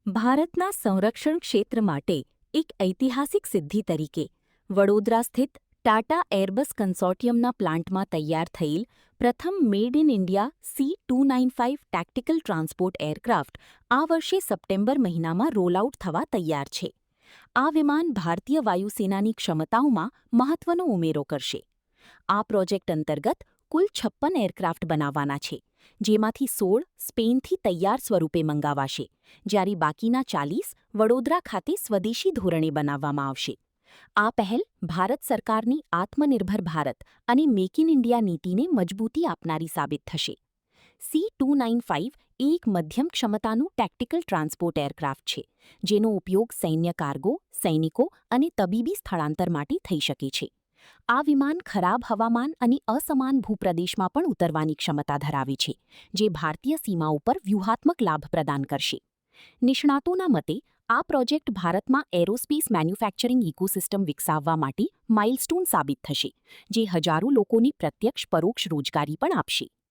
ભારતના સંરક્ષણ ક્ષેત્ર માટે એક ઐતિહાસિક સિદ્ધિ તરીકે વડોદરા સ્થિત ટાટા એરબસ કન્સોર્ટિયમના પ્લાન્ટમાં તૈયાર થયેલ પ્રથમ made in India C-295 ટેક્ટિકલ transport aircraft આ વર્ષે સપ્ટેમ્બર મહિનામાં રોલઆઉટ થવા તૈયાર છે. આ વિમાન ભારતીય વાયુસેનાની ક્ષમતાઓમાં મહત્વનો ઉમેરો કરશે. આ પ્રોજેક્ટ અંતર્ગત કુલ 56 એરક્રાફ્ટ બનાવવાના છે, જેમાંથી 16 સ્પેનથી તૈયાર સ્વરૂપે મંગાવાશે, જ્યારે બાકીના 40 વડોદરા ખાતે સ્વદેશી ધોરણે બનાવવામાં આવશે. આ પહેલ ભારત સરકારની આત્મનિર્ભર ભારત અને મેક ઇન ઇન્ડિયા નીતિને મજબૂતી આપનારી સાબિત થશે. C-295 એ એક મધ્યમ ક્ષમતાનું ટેક્ટિકલ ટ્રાન્સપોર્ટ એરક્રાફ્ટ છે, જેનો ઉપયોગ સૈન્ય કાર્ગો, સૈનિકો અને તબીબી સ્થળાંતર માટે થઈ શકે છે. આ વિમાન ખરાબ હવામાન અને અસમાન ભૂપ્રદેશમાં પણ ઉતરવાની ક્ષમતા ધરાવે છે, જે ભારતીય સીમાઓ પર વ્યૂહાત્મક લાભ પ્રદાન કરશે. નિષ્ણાતોના મતે આ પ્રોજેક્ટ ભારતમાં એરોસ્પેસ મેન્યુફેક્ચરિંગ ઇકોસિસ્ટમ વિકસાવવા માટે માઇલસ્ટોન સાબિત થશે, જે હજારો લોકોને પ્રત્યક્ષ પરોક્ષ રોજગારી પણ આપશે.